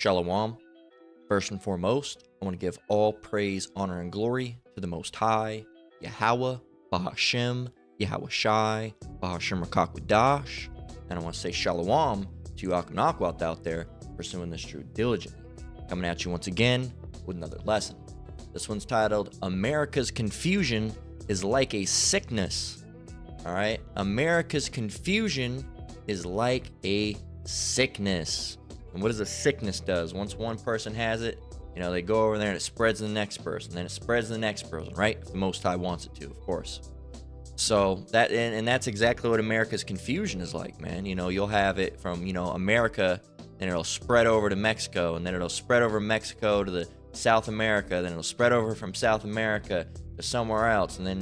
Shalom. First and foremost, I want to give all praise, honor, and glory to the Most High, Yahweh, Bahashem, Yahweh Shai, Bahashem Rakakwadash. And I want to say Shalom to you Akanakwalt out there pursuing this truth diligently. Coming at you once again with another lesson. This one's titled, America's Confusion is Like a Sickness. All right? America's confusion is like a sickness. And what does a sickness does? Once one person has it, they go over there and it spreads to the next person. Then it spreads to the next person, right? If the Most High wants it to, of course. So that, and that's exactly what America's confusion is like, man. You'll have it from, America, and it'll spread over to Mexico, and then it'll spread over Mexico to the South America, then it'll spread over from South America to somewhere else, and then,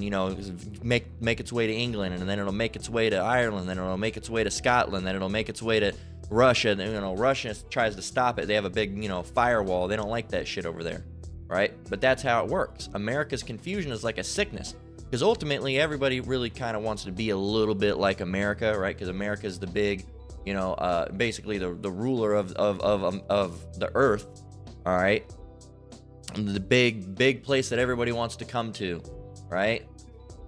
make its way to England, and then it'll make its way to Ireland, then it'll make its way to Scotland, then it'll make its way to Russia, and Russia tries to stop it. They have a big, firewall. They don't like that shit over there, right? But that's how it works. America's confusion is like a sickness, because ultimately everybody really kind of wants to be a little bit like America, right? Because America is the big, basically the ruler of the earth, all right? The big place that everybody wants to come to, right?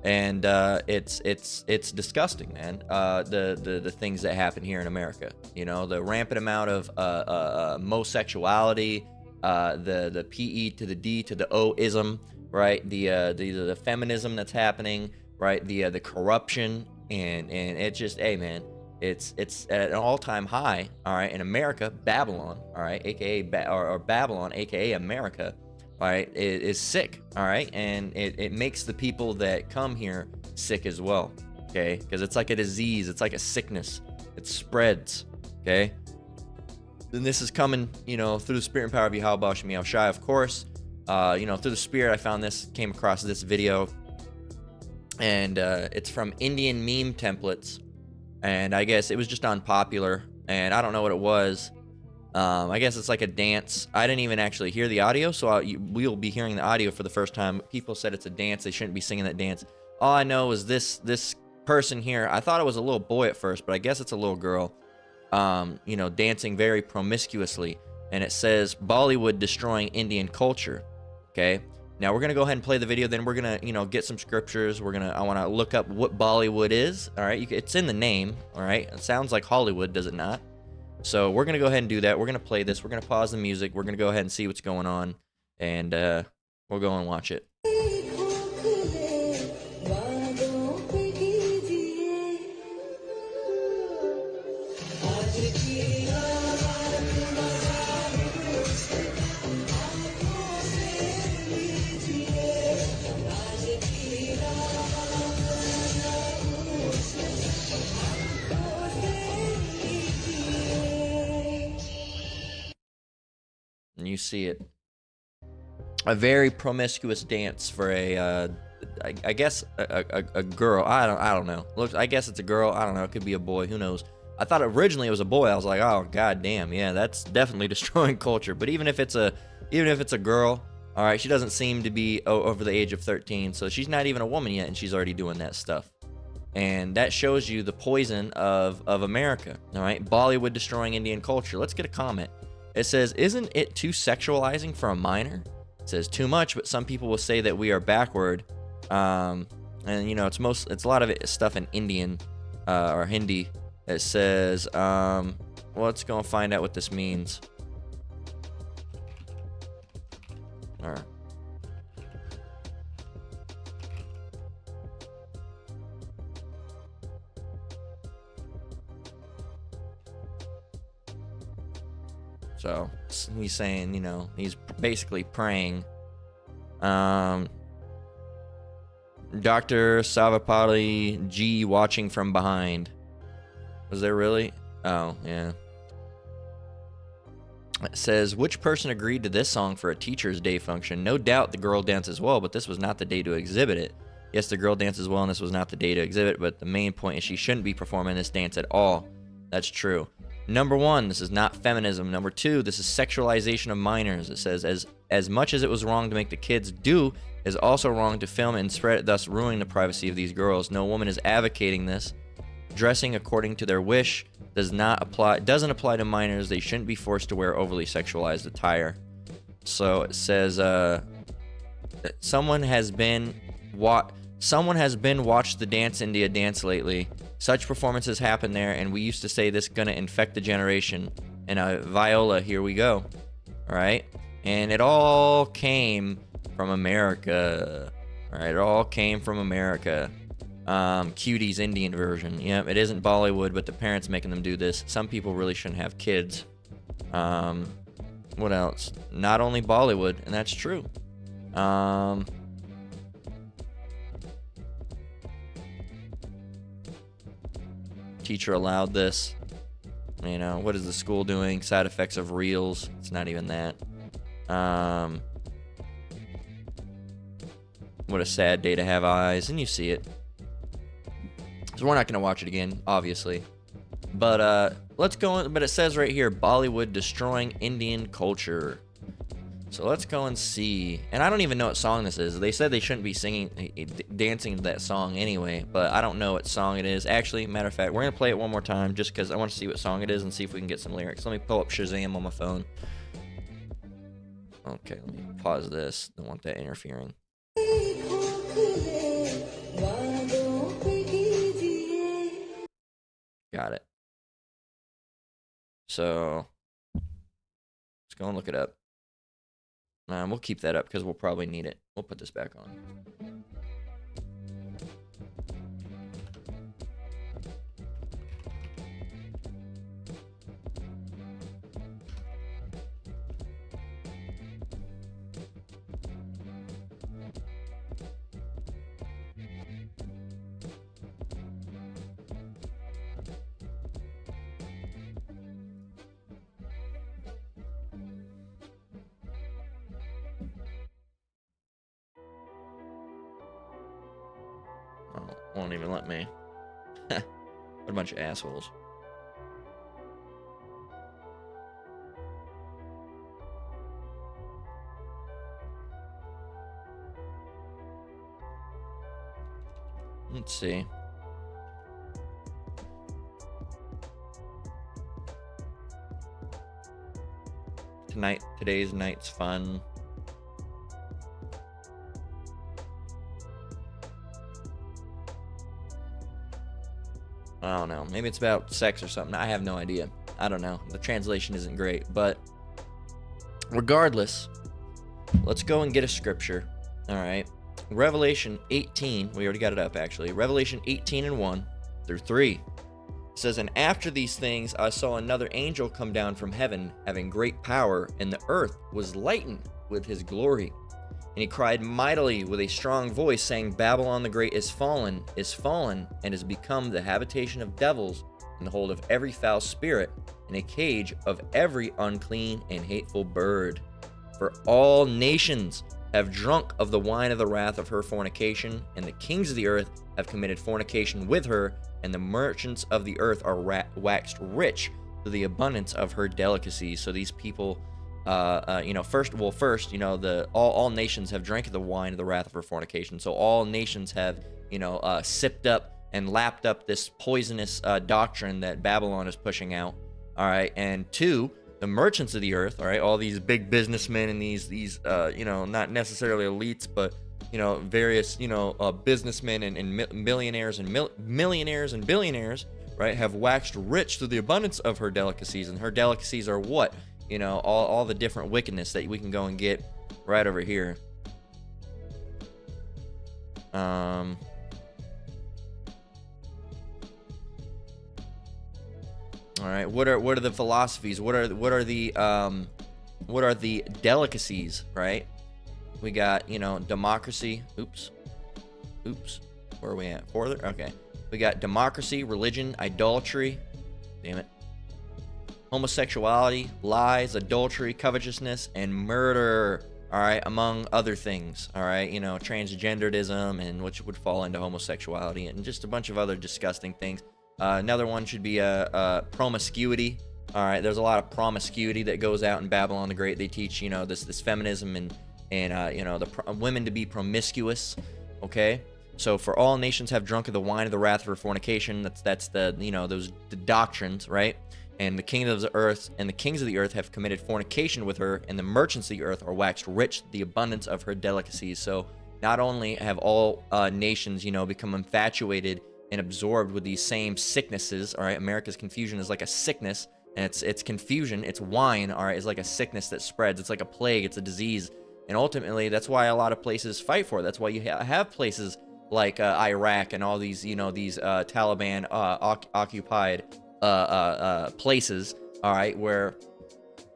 And it's disgusting, man. The things that happen here in America, the rampant amount of homosexuality, the PE to the D to the O-ism, right? The feminism that's happening, right? The corruption, and it's just, hey, man, it's at an all-time high, all right, in America. Babylon, all right, aka or Babylon, aka America, all right, is sick, all right, and it makes the people that come here sick as well, okay, because it's like a disease, it's like a sickness, it spreads, okay. And this is coming, through the spirit and power of Yahweh Bashem Yahweh Shai, of course. Through the spirit, came across this video, and it's from Indian meme templates, and I guess it was just unpopular, and I don't know what it was. I guess it's like a dance. I didn't even actually hear the audio, so we'll be hearing the audio for the first time. People said it's a dance. They shouldn't be singing that dance. All I know is this person here, I thought it was a little boy at first, but I guess it's a little girl, dancing very promiscuously, and it says, Bollywood destroying Indian culture. Okay, now we're gonna go ahead and play the video. Then we're gonna, get some scriptures. I want to look up what Bollywood is. All right, it's in the name. All right, it sounds like Hollywood, does it not? So we're gonna go ahead and do that. We're gonna play this. We're gonna pause the music. We're gonna go ahead and see what's going on, and we'll go and watch it. And you see it, a very promiscuous dance for a I guess a girl. I don't know. Looks, I guess it's a girl. I don't know. It could be a boy. Who knows? I thought originally it was a boy. I was like, oh god damn, yeah, that's definitely destroying culture. But even if it's a girl, all right, she doesn't seem to be over the age of 13, so she's not even a woman yet, and she's already doing that stuff. And that shows you the poison of America. All right, Bollywood destroying Indian culture. Let's get a comment. It says, isn't it too sexualizing for a minor? It says too much, but some people will say that we are backward. And it's a lot of it stuff in Indian or Hindi. It says, let's go and find out what this means. All right. So he's saying, he's basically praying. Dr. Savapali G watching from behind. Was there really? Oh, yeah. It says, which person agreed to this song for a Teacher's Day function? No doubt the girl dances well, but this was not the day to exhibit it. Yes, the girl dances well, and this was not the day to exhibit, but the main point is she shouldn't be performing this dance at all. That's true. Number one, this is not feminism. Number two, this is sexualization of minors. It says, as much as it was wrong to make the kids do, it is also wrong to film it and spread it, thus ruining the privacy of these girls. No woman is advocating this. Dressing according to their wish doesn't apply to minors. They shouldn't be forced to wear overly sexualized attire. So it says, someone has been watched the Dance India dance lately. Such performances happen there, and we used to say this is gonna infect the generation. And Viola, here we go. All right, and it all came from America. All right, it all came from America. Cutie's Indian version. Yep, it isn't Bollywood, but the parents making them do this. Some people really shouldn't have kids. What else? Not only Bollywood, and that's true. Teacher allowed this. You know, what is the school doing? Side effects of reels. It's not even that. What a sad day to have eyes, and you see it. So we're not going to watch it again, obviously. But let's go in. But it says right here, Bollywood destroying Indian culture. So let's go and see. And I don't even know what song this is. They said they shouldn't be dancing to that song anyway. But I don't know what song it is. Actually, matter of fact, we're going to play it one more time just because I want to see what song it is and see if we can get some lyrics. Let me pull up Shazam on my phone. Okay, let me pause this. Don't want that interfering. Got it. So let's go and look it up. We'll keep that up because we'll probably need it. We'll put this back on. Won't even let me. What a bunch of assholes. Let's see. Today's night's fun. I don't know. Maybe it's about sex or something. I have no idea. I don't know. The translation isn't great. But regardless, let's go and get a scripture. All right. Revelation 18. We already got it up, actually. Revelation 18 and 1 through 3. It says, "And after these things, I saw another angel come down from heaven, having great power, and the earth was lightened with his glory. And he cried mightily with a strong voice, saying, Babylon the Great is fallen, and has become the habitation of devils, and the hold of every foul spirit, and a cage of every unclean and hateful bird. For all nations have drunk of the wine of the wrath of her fornication, and the kings of the earth have committed fornication with her, and the merchants of the earth are waxed rich through the abundance of her delicacies." So these people... first, all nations have drank of the wine of the wrath of her fornication. So all nations have, sipped up and lapped up this poisonous doctrine that Babylon is pushing out. All right, and two, the merchants of the earth. All right, all these big businessmen and these not necessarily elites, but various businessmen and millionaires and billionaires, right, have waxed rich through the abundance of her delicacies. And her delicacies are what? All the different wickedness that we can go and get right over here. All right, what are the philosophies? What are the delicacies, right? We got, democracy. Oops. Where are we at? Further? Okay. We got democracy, religion, idolatry. Damn it. Homosexuality, lies, adultery, covetousness, and murder. All right, among other things. All right, transgenderism, and which would fall into homosexuality, and just a bunch of other disgusting things. Another one should be promiscuity. All right, there's a lot of promiscuity that goes out in Babylon the Great. They teach, this feminism and women to be promiscuous. Okay, So for all nations have drunk of the wine of the wrath of her fornication. That's the, you know, those the doctrines, right? And the kings of the earth have committed fornication with her, and the merchants of the earth are waxed rich, the abundance of her delicacies. So not only have all nations, you know, become infatuated and absorbed with these same sicknesses. All right, America's confusion is like a sickness, and it's confusion. It's wine. All right, is like a sickness that spreads. It's like a plague. It's a disease, and ultimately that's why a lot of places fight for it. That's why you have places like Iraq and all these, you know, these Taliban occupied places. All right, where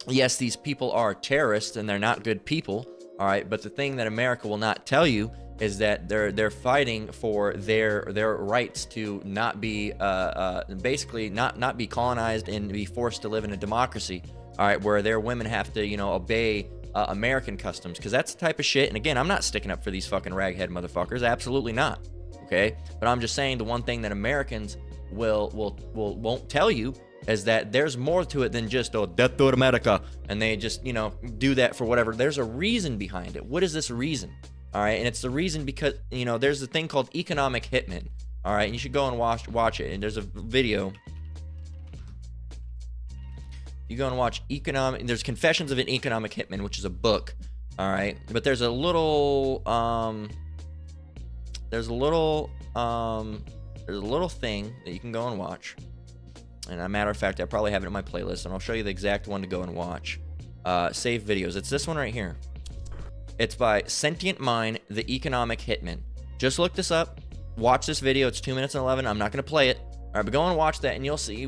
yes, these people are terrorists and they're not good people. All right, but the thing that America will not tell you is that they're fighting for their rights to not be basically not be colonized and be forced to live in a democracy. All right, where their women have to, you know, obey American customs, because that's the type of shit. And again, I'm not sticking up for these fucking raghead motherfuckers, absolutely not. Okay, but I'm just saying the one thing that Americans won't tell you is that there's more to it than just, oh, death to America, and they just, you know, do that for whatever. There's a reason behind it. What is this reason? All right, and it's the reason because, you know, there's a thing called economic hitmen. All right, and you should go and watch it. And there's a video. You go and watch there's Confessions of an Economic Hitman, which is a book. All right, but there's a little thing that you can go and watch. And as a matter of fact, I probably have it in my playlist, and I'll show you the exact one to go and watch. Save videos. It's this one right here. It's by Sentient Mind, the Economic Hitman. Just look this up. Watch this video. It's 2 minutes and 11. I'm not going to play it. All right, but go and watch that, and you'll see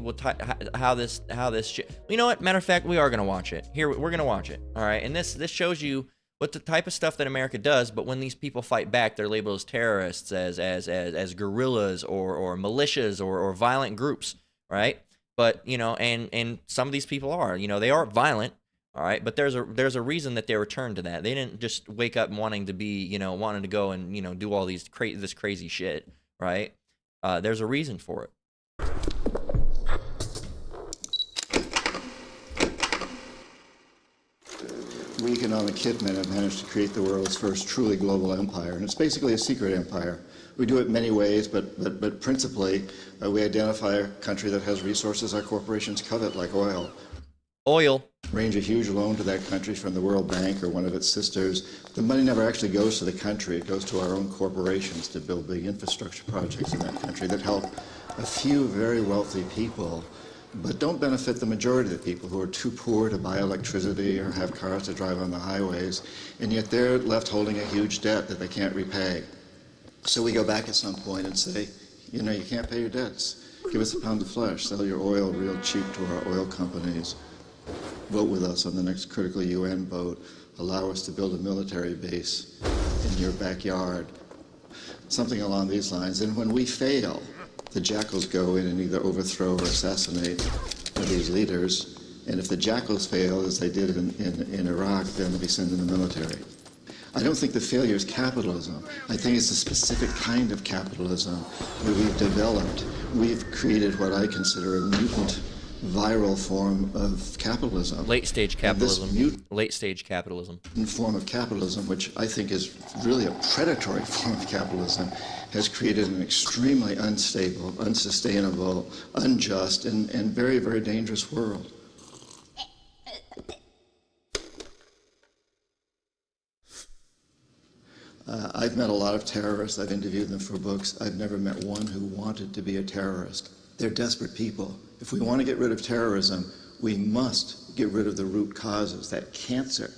how this shit. You know what? Matter of fact, we are going to watch it. Here, we're going to watch it. All right, and this shows you what the type of stuff that America does. But when these people fight back, they're labeled as terrorists, as guerrillas or militias or violent groups, right? But, you know, and some of these people are, you know, they are violent, all right, but there's a reason that they returned to that. They didn't just wake up wanting to be, you know, wanting to go and, you know, do all these this crazy shit, right? There's a reason for it. We economic hitmen have managed to create the world's first truly global empire, and it's basically a secret empire. We do it many ways, but principally, we identify a country that has resources our corporations covet, like oil. Oil. Arrange a huge loan to that country from the World Bank or one of its sisters. The money never actually goes to the country. It goes to our own corporations to build big infrastructure projects in that country that help a few very wealthy people, but don't benefit the majority of the people who are too poor to buy electricity or have cars to drive on the highways, and yet they're left holding a huge debt that they can't repay. So we go back at some point and say, you know, you can't pay your debts. Give us a pound of flesh, sell your oil real cheap to our oil companies. Vote with us on the next critical UN vote. Allow us to build a military base in your backyard. Something along these lines. And when we fail, the jackals go in and either overthrow or assassinate these leaders. And if the jackals fail, as they did in Iraq, then we send in the military. I don't think the failure is capitalism. I think it's a specific kind of capitalism that we've developed. We've created what I consider a mutant viral form of capitalism. Late stage capitalism. This mutant form of capitalism, which I think is really a predatory form of capitalism, has created an extremely unstable, unsustainable, unjust, and very, very dangerous world. I've met a lot of terrorists. I've interviewed them for books. I've never met one who wanted to be a terrorist. They're desperate people. If we want to get rid of terrorism, we must get rid of the root causes, that cancer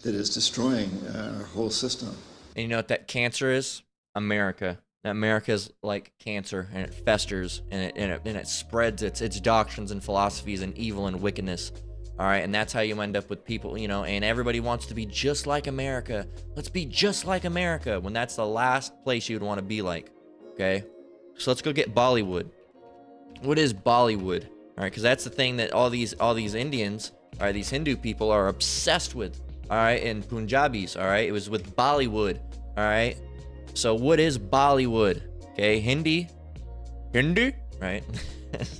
that is destroying our whole system. And you know what that cancer is? America. America is like cancer, and it festers, and it spreads its doctrines and philosophies and evil and wickedness. All right, and that's how you end up with people, you know, and everybody wants to be just like America. Let's be just like America, when that's the last place you'd want to be like, okay? So let's go get Bollywood. What is Bollywood? All right, because that's the thing that all these Indians, all right, these Hindu people are obsessed with, all right, and Punjabis, all right? It was with Bollywood, all right? So what is Bollywood? Okay, Hindi, right,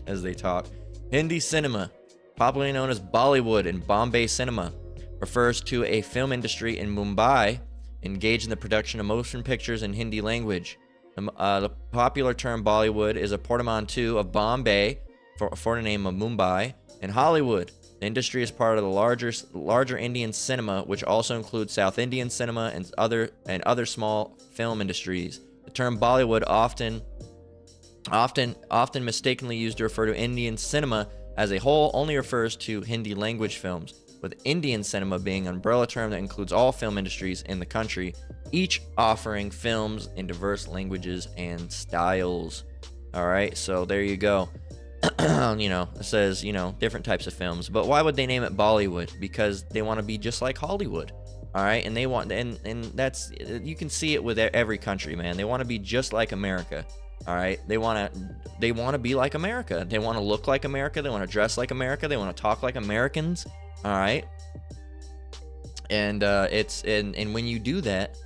as they talk. Hindi cinema, popularly known as Bollywood and Bombay cinema, refers to a film industry in Mumbai engaged in the production of motion pictures in Hindi language. The popular term Bollywood is a portmanteau of Bombay for the name of Mumbai and Hollywood. The industry is part of the larger Indian cinema, which also includes South Indian cinema and other small film industries. The term Bollywood often mistakenly used to refer to Indian cinema as a whole only refers to Hindi language films, with Indian cinema being an umbrella term that includes all film industries in the country, each offering films in diverse languages and styles. All right, so there you go. It says, different types of films. But why would they name it Bollywood? Because they want to be just like Hollywood. All right, and they want, and that's, you can see it with every country, man. They want to be just like America. All right, they want to be like America. They want to look like America. They want to dress like America. They want to talk like Americans. All right, and and when you do that,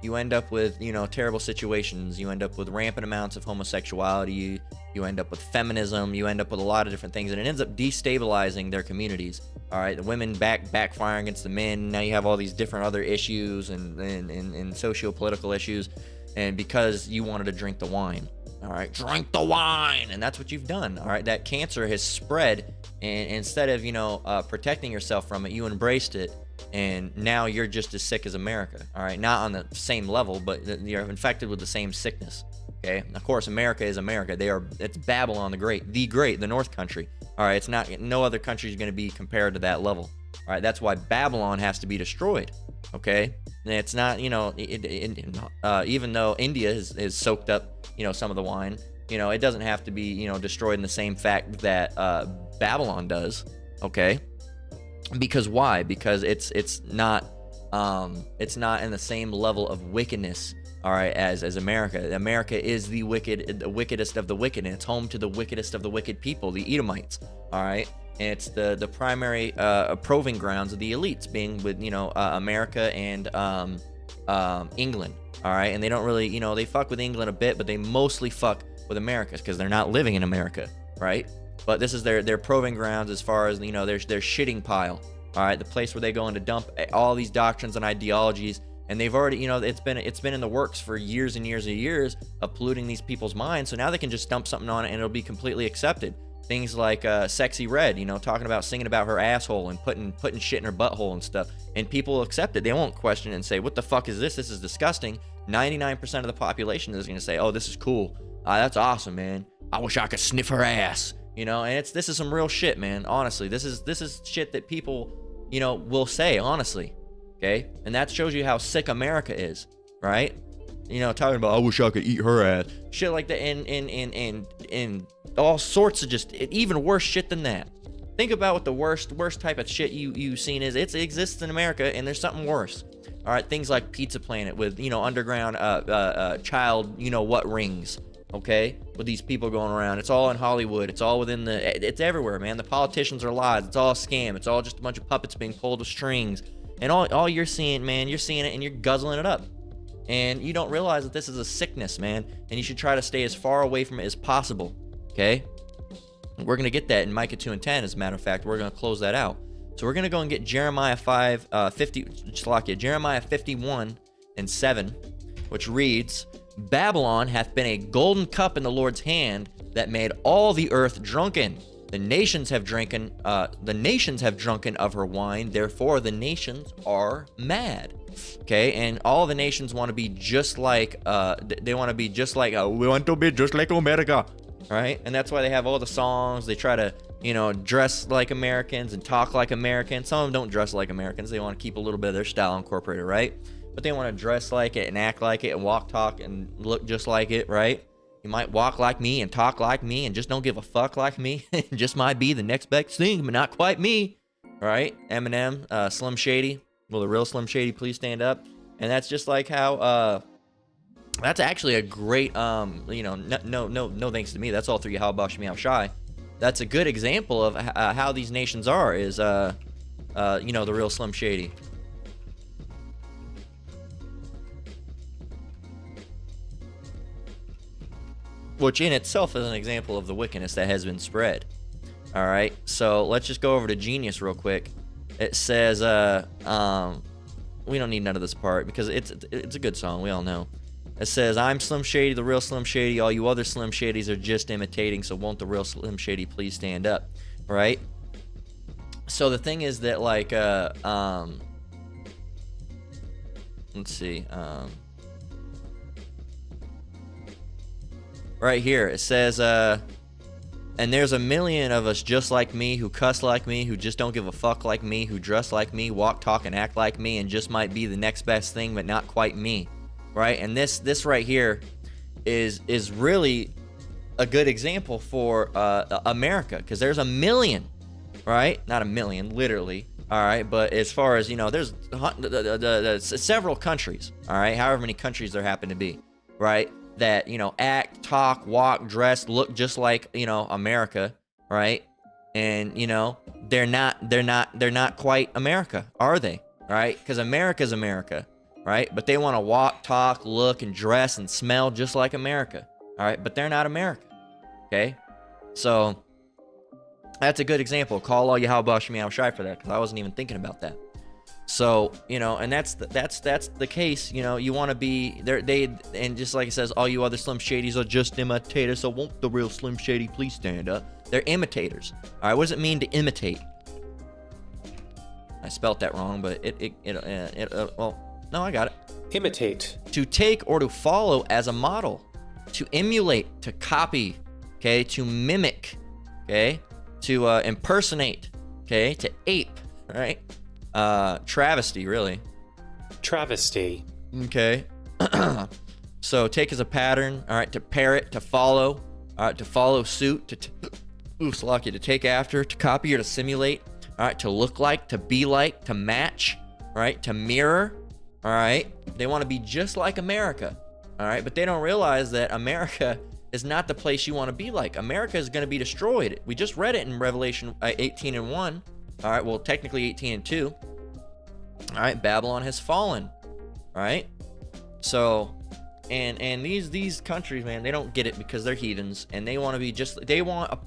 you end up with terrible situations. You end up with rampant amounts of homosexuality. You end up with feminism. You end up with a lot of different things, and it ends up destabilizing their communities. All right, the women backfiring against the men. Now you have all these different other issues and socio-political issues, and because you wanted to drink the wine. All right, drink the wine, and that's what you've done. All right, that cancer has spread, and instead of protecting yourself from it, you embraced it, and now you're just as sick as America. All right, not on the same level, but you're infected with the same sickness. Okay, of course, America is America. It's Babylon the Great, the North Country. All right, it's not. No other country is going to be compared to that level. All right, that's why Babylon has to be destroyed. Okay, and it's not. Even though India is soaked up, some of the wine. It doesn't have to be, destroyed in the same fact that Babylon does. Okay, because why? Because it's not in the same level of wickedness. All right, as America. America is the wickedest of the wicked, and it's home to the wickedest of the wicked people, the Edomites. All right, and it's the primary proving grounds of the elites, being with America and England. All right, and they don't really they fuck with England a bit, but they mostly fuck with America because they're not living in America, right? But this is their proving grounds as far as their shitting pile. All right, the place where they go in to dump all these doctrines and ideologies. And they've already, it's been in the works for years and years and years of polluting these people's minds. So now they can just dump something on it and it'll be completely accepted. Things like Sexy Red, talking about singing about her asshole and putting shit in her butthole and stuff. And people accept it. They won't question it and say, what the fuck is this? This is disgusting. 99% of the population is going to say, oh, this is cool. That's awesome, man. I wish I could sniff her ass. And this is some real shit, man. Honestly, this is shit that people, will say, honestly. Okay, and that shows you how sick America is, right? Talking about I wish I could eat her ass, shit like that, and all sorts of just even worse shit than that. Think about what the worst type of shit you've seen is. It exists in America, and there's something worse. All right, things like Pizza Planet with underground child what rings. Okay, with these people going around, it's all in Hollywood. It's all it's everywhere, man. The politicians are lies. It's all a scam. It's all just a bunch of puppets being pulled with strings. And all you're seeing, man, you're seeing it and you're guzzling it up. And you don't realize that this is a sickness, man. And you should try to stay as far away from it as possible. Okay? We're going to get that in Micah 2 and 10. As a matter of fact, we're going to close that out. So we're going to go and get Jeremiah 51 and 7, which reads, Babylon hath been a golden cup in the Lord's hand that made all the earth drunken. The nations have drunken of her wine, therefore the nations are mad. Okay, and all the nations want to be just like, we want to be just like America, right? And that's why they have all the songs. They try to, dress like Americans and talk like Americans. Some of them don't dress like Americans. They want to keep a little bit of their style incorporated, right? But they want to dress like it and act like it and talk and look just like it, right? You might walk like me and talk like me and just don't give a fuck like me. Just might be the next best thing, but not quite me. All right? Eminem, Slim Shady. Will the real Slim Shady please stand up? And that's just like how, that's actually a great, no thanks to me. That's all through Yahweh Shemi Shai. That's a good example of how these nations are, is, the real Slim Shady. Which in itself is an example of the wickedness that has been spread. All right, so let's just go over to Genius real quick. It says, we don't need none of this part because it's a good song. We all know. It says, I'm Slim Shady, the real Slim Shady. All you other Slim Shadys are just imitating, so won't the real Slim Shady please stand up, right? So the thing is that, like, let's see, right here, it says, and there's a million of us just like me, who cuss like me, who just don't give a fuck like me, who dress like me, walk, talk, and act like me, and just might be the next best thing, but not quite me, right? And this right here is really a good example for America, because there's a million, right? Not a million, literally, all right? But as far as, you know, there's several countries, all right? However many countries there happen to be, right? That, you know, act, talk, walk, dress, look just like, you know, America, right? And, you know, they're not quite America, are they? Right? Because America's America, right? But they want to walk, talk, look, and dress and smell just like America, all right? But they're not America, okay? So that's a good example. Call all you how Bosh Meow Shy for that, because I wasn't even thinking about that. So, you know, and that's the case. You know, you want to be there. And just like it says, all you other Slim Shadys are just imitators. So won't the real Slim Shady please stand up? They're imitators. All right, what does it mean to imitate? I spelt that wrong, but well, no, I got it. Imitate. To take or to follow as a model, to emulate, to copy, okay, to mimic, okay, to impersonate, okay, to ape, right? Travesty, really. Travesty. Okay. So take as a pattern, all right, to parrot, to follow, all right, to follow suit, to take after, to copy or to simulate, all right, to look like, to be like, to match, all right, to mirror, all right. They want to be just like America, all right, but they don't realize that America is not the place you want to be like. America is going to be destroyed. We just read it in Revelation 18:1. All right, well, technically 18:2. All right, Babylon has fallen. All right, so, and these countries, man, they don't get it because they're heathens, and they want to be just, they want to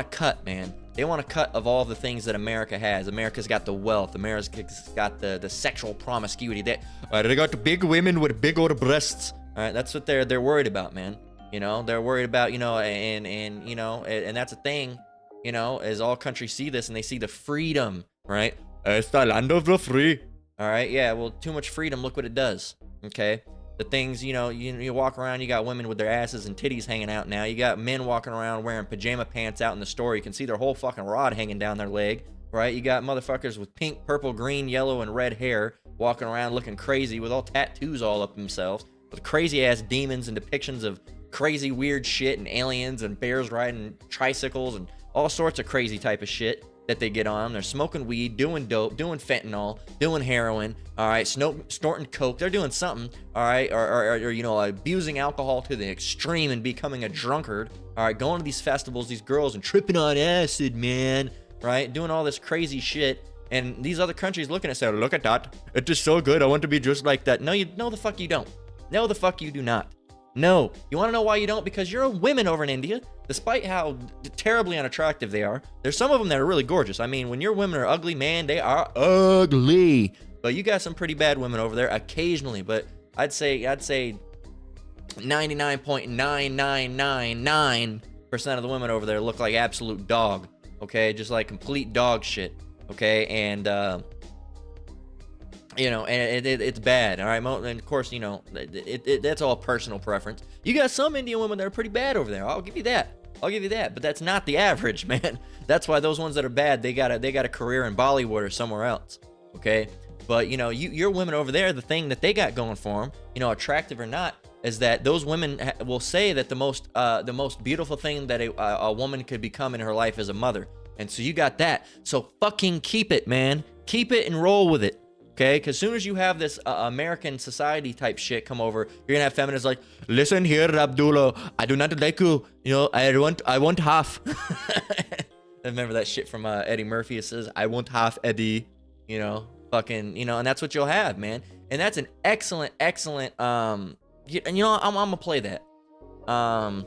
cut, man. They want to cut of all the things that America has. America's got the wealth. America's got the sexual promiscuity. They got the big women with big old breasts. All right, that's what they're worried about, man. You know, they're worried about, you know, and you know, and that's a thing. You know, as all countries see this and they see the freedom, right? It's the land of the free. All right, yeah, well, too much freedom, look what it does, okay? The things, you know, you walk around, you got women with their asses and titties hanging out now. You got men walking around wearing pajama pants out in the store. You can see their whole fucking rod hanging down their leg, right? You got motherfuckers with pink, purple, green, yellow, and red hair walking around looking crazy with all tattoos all up themselves, with crazy-ass demons and depictions of crazy, weird shit and aliens and bears riding tricycles and all sorts of crazy type of shit that they get on. They're smoking weed, doing dope, doing fentanyl, doing heroin, all right, snorting coke. They're doing something, all right, or you know, abusing alcohol to the extreme and becoming a drunkard, all right, going to these festivals, these girls, and tripping on acid, man, right, doing all this crazy shit. And these other countries looking at it, saying, look at that, it is so good, I want to be just like that. No, the fuck you don't. No, the fuck you do not. No. You want to know why you don't? Because you're women over in India, despite how terribly unattractive they are. There's some of them that are really gorgeous. I mean, when your women are ugly, man, they are ugly. But you got some pretty bad women over there occasionally. But I'd say 99.9999% of the women over there look like absolute dog. Okay, just like complete dog shit. Okay, and you know, and it's bad, all right? And of course, you know, that's all personal preference. You got some Indian women that are pretty bad over there. I'll give you that. But that's not the average, man. That's why those ones that are bad, they got a career in Bollywood or somewhere else, okay? But, you know, your women over there, the thing that they got going for them, you know, attractive or not, is that those women will say that the most beautiful thing that a woman could become in her life is a mother. And so you got that. So fucking keep it, man. Keep it and roll with it. Okay, because as soon as you have this American society type shit come over, you're gonna have feminists like, listen here, Abdullah, I do not like you. You know, I want half. Remember that shit from Eddie Murphy? It says, I want half, Eddie. You know, fucking, you know, and that's what you'll have, man. And that's an excellent, and you know, I'm gonna play that. I'm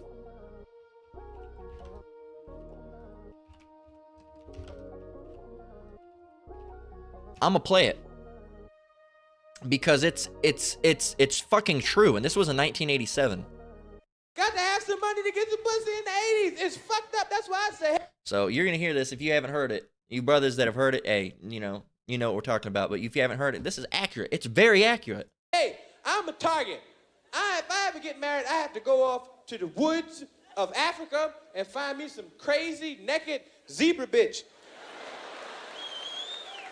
gonna play it. because it's fucking true. And this was in 1987. Got to have some money to get some pussy in the 80s. It's fucked up. That's why I say. So you're gonna hear this if you haven't heard it. You brothers that have heard it, hey, you know what we're talking about. But if you haven't heard it, this is accurate. It's very accurate. Hey, I'm a target. If I ever get married, I have to go off to the woods of Africa and find me some crazy, naked zebra bitch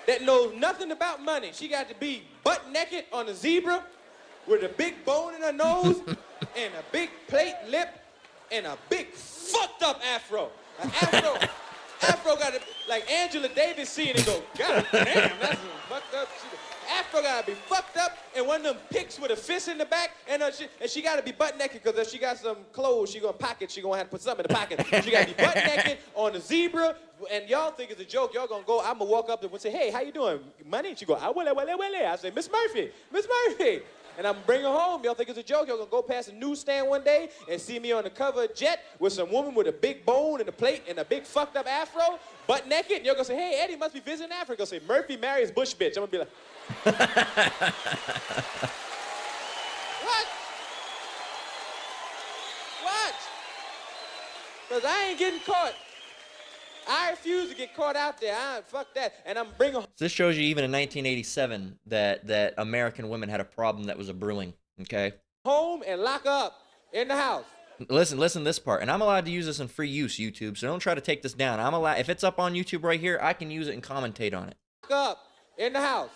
that knows nothing about money. She got to be butt naked on a zebra with a big bone in her nose and a big plate lip and a big fucked up afro. An afro got to, like Angela Davis seeing it go, God damn, that's fucked up shit. Afro gotta be fucked up and one of them pics with a fist in the back, and she gotta be butt naked because if she got some clothes she gonna pocket, she gonna have to put something in the pocket. She gotta be butt naked on the zebra, and y'all think it's a joke. Y'all gonna go, I'm gonna walk up to her and say, hey, how you doing? Money? She go, ah, wale. I say, Miss Murphy. And I'm bring her home. Y'all think it's a joke. Y'all gonna go past a newsstand one day and see me on the cover of Jet with some woman with a big bone and a plate and a big fucked up afro, butt naked, and you're gonna say, hey, Eddie must be visiting Africa. Say, Murphy marries Bush bitch. I'm gonna be like, what? Because I ain't getting caught. I refuse to get caught out there. Fuck that. And I'm bringing. So this shows you even in 1987 that American women had a problem that was a brewing. Okay. Home and lock up in the house. Listen to this part, and I'm allowed to use this in free use, YouTube. So don't try to take this down. I'm allowed. If it's up on YouTube right here, I can use it and commentate on it. Lock up in the house.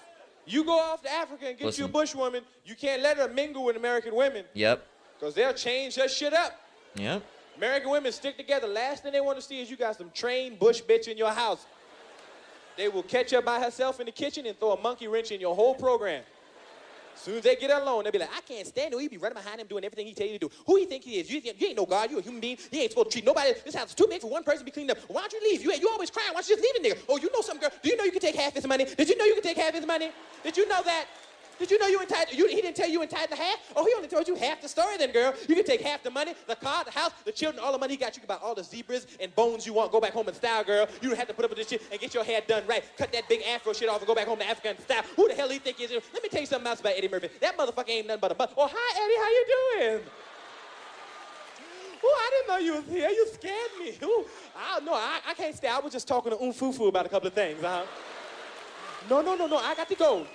You go off to Africa and get you a bush woman. You can't let her mingle with American women. Yep. Because they'll change her shit up. Yep. American women stick together. Last thing they want to see is you got some trained bush bitch in your house. They will catch her by herself in the kitchen and throw a monkey wrench in your whole program. As soon as they get her alone, they'll be like, I can't stand him. You be running behind him doing everything he tell you to do. Who you think he is? You ain't no God. You a human being. You ain't supposed to treat nobody. This house is too big for one person to be cleaned up. Why don't you leave? You always crying. Why don't you just leave a nigga? Oh, you know something, girl? Do you know you can take half his money? Did you know you can take half his money? Did you know that? Did you know you entitled? He didn't tell you entitled to half? Oh, he only told you half the story then, girl. You can take half the money, the car, the house, the children, all the money he got. You can buy all the zebras and bones you want. Go back home in style, girl. You don't have to put up with this shit and get your hair done right. Cut that big afro shit off and go back home to Africa in style. Who the hell do you think he is? Let me tell you something else about Eddie Murphy. That motherfucker ain't nothing but a butt. Oh, hi, Eddie. How you doing? Oh, I didn't know you was here. You scared me. Ooh, I can't stay. I was just talking to Fufu about a couple of things, No, I got to go.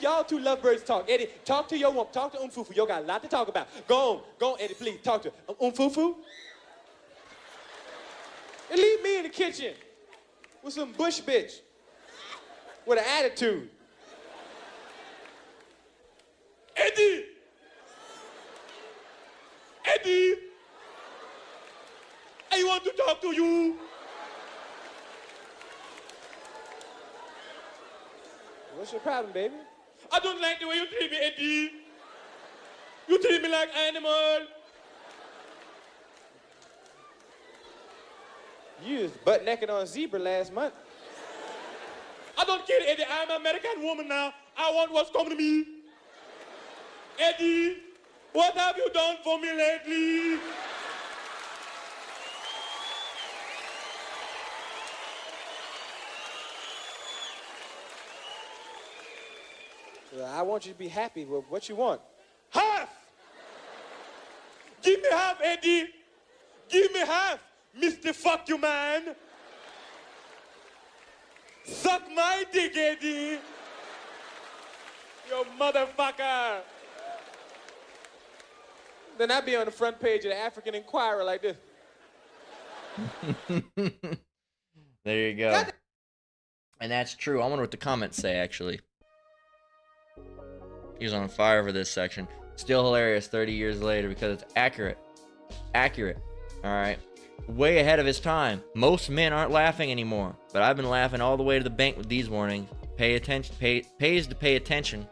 Y'all two lovebirds talk. Eddie, talk to your woman. Talk to Fufu. Y'all got a lot to talk about. Go on, Eddie, please, talk to Fufu. And leave me in the kitchen with some bush bitch with an attitude. Eddie! I want to talk to you. What's your problem, baby? I don't like the way you treat me, Eddie. You treat me like animal. You was butt naked on a zebra last month. I don't care, Eddie. I'm an American woman now. I want what's coming to me. Eddie, what have you done for me lately? I want you to be happy with what you want. Half! Give me half, Eddie. Give me half, Mr. Fuck You Man. Suck my dick, Eddie. You motherfucker. Then I'd be on the front page of the African Inquirer like this. There you go. And that's true. I wonder what the comments say, actually. He was on fire for this section. Still hilarious 30 years later because it's accurate. Accurate. All right. Way ahead of his time. Most men aren't laughing anymore, but I've been laughing all the way to the bank with these warnings. Pay attention. Pays to pay attention.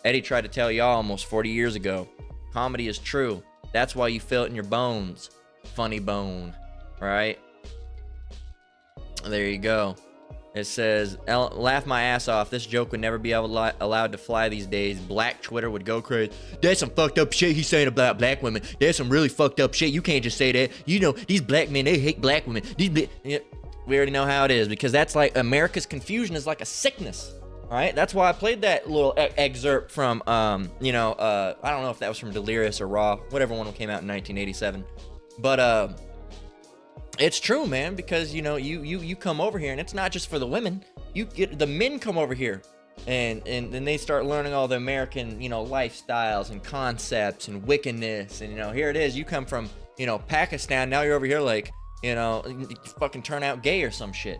Eddie tried to tell y'all almost 40 years ago. Comedy is true. That's why you feel it in your bones. Funny bone. Right? There you go. It says, laugh my ass off. This joke would never be allowed to fly these days. Black Twitter would go crazy. That's some fucked up shit he's saying about black women. That's some really fucked up shit. You can't just say that. You know, these black men, they hate black women. Yeah, we already know how it is because that's like America's confusion is like a sickness. All right, that's why I played that little excerpt from, I don't know if that was from Delirious or Raw, whatever one came out in 1987. But it's true, man, because you come over here, and it's not just for the women. You get the men come over here, and then they start learning all the American, lifestyles and concepts and wickedness, and here it is. You come from, Pakistan, now you're over here like, you fucking turn out gay or some shit,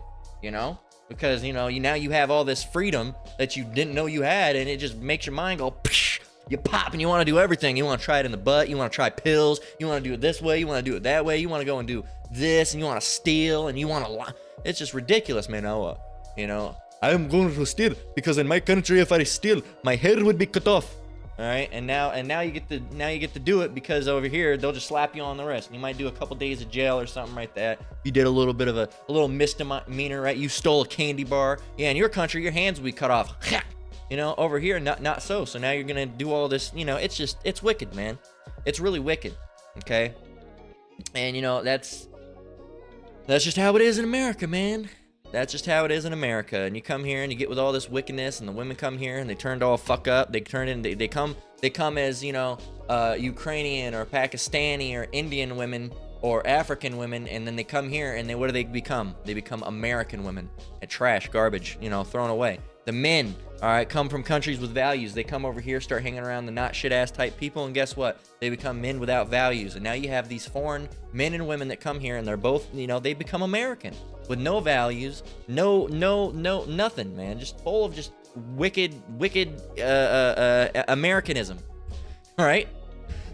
because now you have all this freedom that you didn't know you had, and it just makes your mind go psh, you pop, and you want to do everything. You want to try it in the butt, you want to try pills, you want to do it this way, you want to do it that way, you want to go and do this, and you want to steal, and you want to lie. It's just ridiculous, man. I am going to steal because in my country, if I steal, my hair would be cut off. All right, and now you get to do it because over here they'll just slap you on the wrist. You might do a couple days of jail or something like that. You did a little bit of a little misdemeanor, right? You stole a candy bar. Yeah, in your country, your hands will be cut off. Over here, not so. So now you're gonna do all this. It's wicked, man. It's really wicked. Okay, and that's just how it is in America, man. That's just how it is in America. And you come here and you get with all this wickedness, and the women come here and they turn to all fuck up. They come as, Ukrainian or Pakistani or Indian women or African women, and then they come here and what do they become? They become American women. And trash, garbage, thrown away. The men, all right, come from countries with values. They come over here, start hanging around the not shit ass type people, and guess what? They become men without values. And now you have these foreign men and women that come here, and they're both, they become American with no values, no nothing, man. Just full of just wicked Americanism. All right.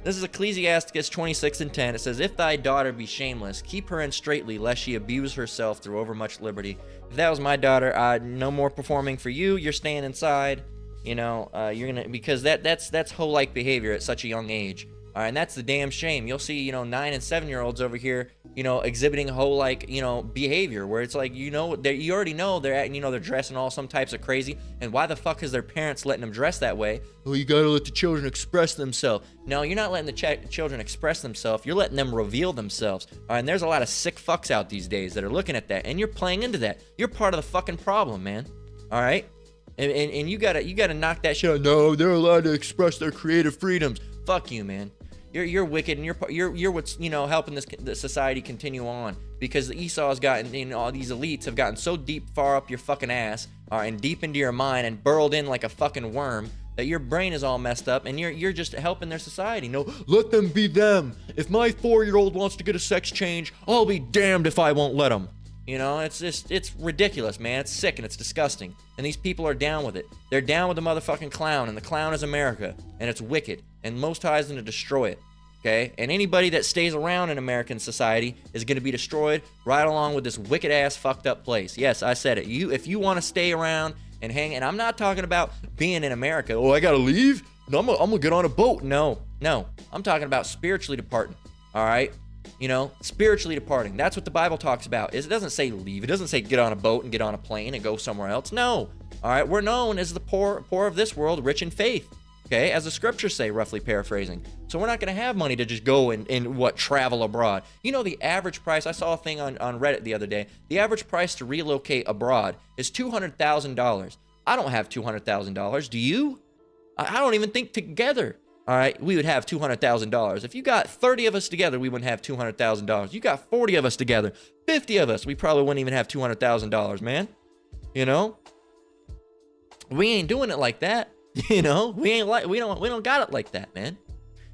This is Ecclesiasticus 26:10. It says, "If thy daughter be shameless, keep her in straitly, lest she abuse herself through overmuch liberty." If that was my daughter, no more performing for you. You're staying inside. You're gonna, because that's hoe-like behavior at such a young age. All right, and that's the damn shame. You'll see, 9 and 7-year-olds over here, exhibiting hoe-like, behavior where it's like, you already know they're acting, they're dressing all some types of crazy. And why the fuck is their parents letting them dress that way? Well, you gotta let the children express themselves. No, you're not letting the children express themselves. You're letting them reveal themselves. All right, and there's a lot of sick fucks out these days that are looking at that, and you're playing into that. You're part of the fucking problem, man. All right, and you gotta knock that shit out. No, they're allowed to express their creative freedoms. Fuck you, man. You're wicked, and you're what's helping the society continue on, because the Esau's gotten, all these elites have gotten so deep far up your fucking ass, and deep into your mind and burrowed in like a fucking worm that your brain is all messed up, and you're just helping their society. No, let them be them. If my 4-year-old wants to get a sex change, I'll be damned if I won't let him. It's ridiculous, man. It's sick and it's disgusting. And these people are down with it. They're down with the motherfucking clown, and the clown is America, and it's wicked. And Most High is going to destroy it. Okay? And anybody that stays around in American society is going to be destroyed right along with this wicked ass fucked up place. Yes, I said it. If you want to stay around and hang, and I'm not talking about being in America. Oh, I got to leave? No, I'm going to get on a boat. No. I'm talking about spiritually departing. All right? Spiritually departing. That's what the Bible talks about. It doesn't say leave. It doesn't say get on a boat and get on a plane and go somewhere else. No. All right. We're known as the poor of this world, rich in faith. Okay. As the scriptures say, roughly paraphrasing. So we're not going to have money to just go and travel abroad. The average price, I saw a thing on Reddit the other day. The average price to relocate abroad is $200,000. I don't have $200,000. Do you? I don't even think together. All right, we would have $200,000. If you got 30 of us together, we wouldn't have $200,000. You got 40 of us together, 50 of us, we probably wouldn't even have $200,000, man. We ain't doing it like that. We don't got it like that, man.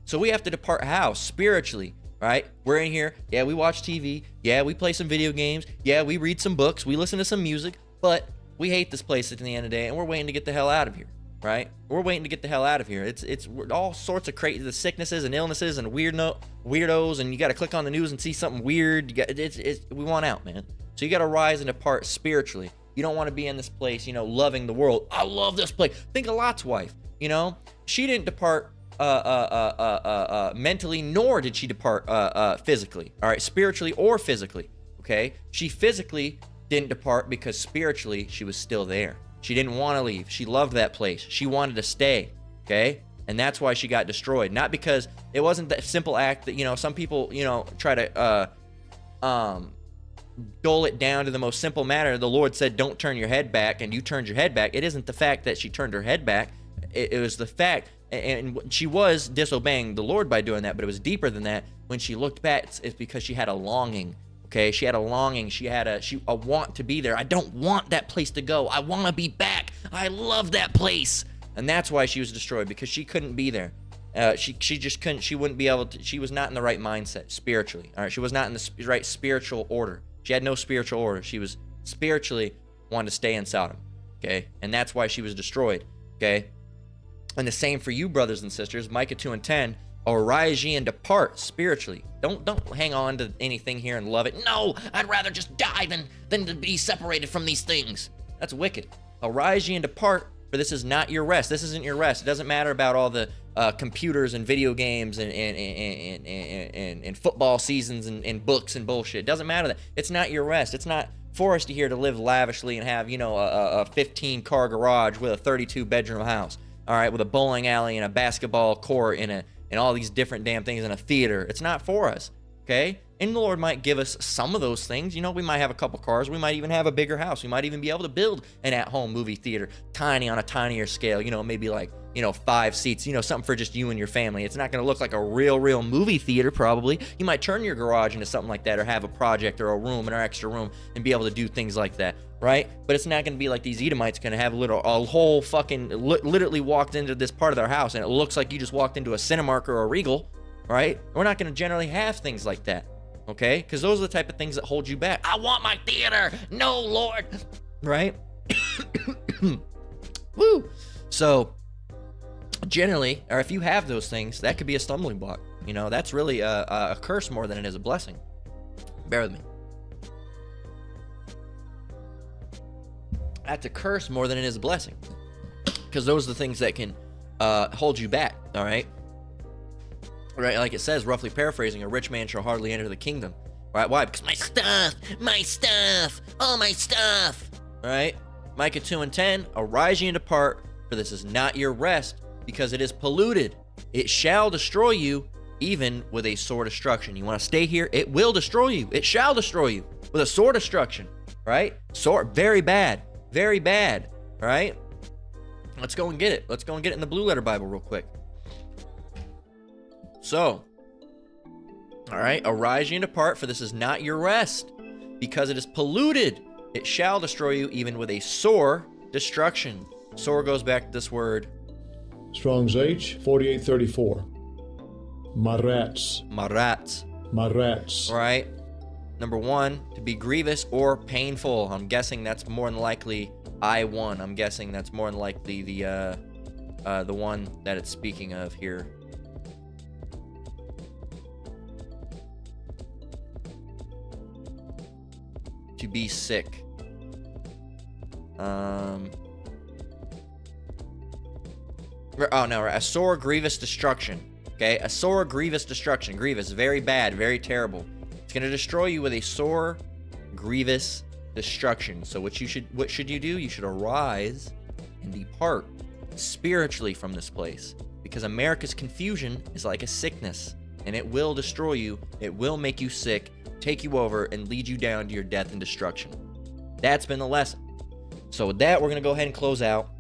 So we have to depart how? Spiritually, right? We're in here. Yeah, we watch TV. Yeah, we play some video games. Yeah, we read some books. We listen to some music. But we hate this place at the end of the day, and we're waiting to get the hell out of here. Right? We're waiting to get the hell out of here. It's all sorts of crazy, the sicknesses and illnesses and weirdos, and you got to click on the news and see something weird. We want out, man. So you got to rise and depart spiritually. You don't want to be in this place, loving the world. I love this place. Think of Lot's wife. She didn't depart mentally, nor did she depart physically. All right, spiritually or physically. Okay, she physically didn't depart because spiritually she was still there. She didn't want to leave. She loved that place. She wanted to stay, okay? And that's why she got destroyed. Not because it wasn't that simple act that, some people, try to dull it down to the most simple matter, the Lord said, don't turn your head back, and you turned your head back. It isn't the fact that she turned her head back. It was the fact, and she was disobeying the Lord by doing that, but it was deeper than that. When she looked back, it's because she had a longing. Okay, she had a longing. She had a want to be there. I don't want that place to go. I want to be back. I love that place, and that's why she was destroyed, because she couldn't be there. She just couldn't. She wouldn't be able to. She was not in the right mindset spiritually. All right, she was not in the right spiritual order. She had no spiritual order. She was spiritually wanted to stay in Sodom. Okay, and that's why she was destroyed. Okay, and the same for you, brothers and sisters. Micah 2:10. Arise ye and depart spiritually. Don't hang on to anything here and love it. No, I'd rather just die than to be separated from these things. That's wicked. Arise ye and depart, for this is not your rest. This isn't your rest. It doesn't matter about all the computers and video games and football seasons and books and bullshit. It doesn't matter that. It's not your rest. It's not for us to here to live lavishly and have, a 15-car garage with a 32-bedroom house. All right, with a bowling alley and a basketball court and all these different damn things in a theater. It's not for us, okay? And the Lord might give us some of those things. We might have a couple cars. We might even have a bigger house. We might even be able to build an at-home movie theater, tiny on a tinier scale, maybe like, 5 seats, something for just you and your family. It's not going to look like a real movie theater, probably. You might turn your garage into something like that, or have a project or a room, an extra room, and be able to do things like that, right? But it's not going to be like these Edomites going to have a whole fucking, literally walked into this part of their house, and it looks like you just walked into a Cinemark or a Regal, right? We're not going to generally have things like that, okay? Because those are the type of things that hold you back. I want my theater. No, Lord. Right? Woo. So, generally, or if you have those things, that could be a stumbling block. That's really a curse more than it is a blessing. Bear with me. That's a curse more than it is a blessing, because those are the things that can hold you back. All right, like it says, roughly paraphrasing, a rich man shall hardly enter the kingdom. All right, why? Because my stuff, all my stuff. All right, Micah 2:10, arise ye and depart, for this is not your rest, because it is polluted. It shall destroy you, even with a sore destruction. You want to stay here? It will destroy you. It shall destroy you with a sore destruction. Right? Sore, very bad. Very bad. All right? Let's go and get it. Let's go and get it in the Blue Letter Bible real quick. So, all right, arise ye and depart, for this is not your rest, because it is polluted. It shall destroy you, even with a sore destruction. Sore goes back to this word. Strong's H, 4834. Marats. All right. Number 1, to be grievous or painful. I'm guessing that's more than likely I1. I'm guessing that's more than likely the one that it's speaking of here. To be sick. A sore, grievous destruction. Okay, a sore, grievous destruction. Grievous, very bad, very terrible. It's going to destroy you with a sore, grievous destruction. So what should you do? You should arise and depart spiritually from this place, because America's confusion is like a sickness, and it will destroy you. It will make you sick, take you over, and lead you down to your death and destruction. That's been the lesson. So with that, we're going to go ahead and close out.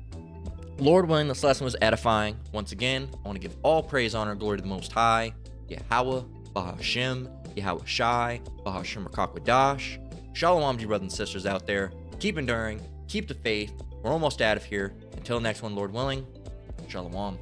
Lord willing, this lesson was edifying. Once again, I want to give all praise, honor, and glory to the Most High, Yahweh, Bahashem, Yahweh Shai, Bahashem Rakakwadash. Shalom to you brothers and sisters out there. Keep enduring, keep the faith. We're almost out of here. Until next one, Lord willing, Shalom.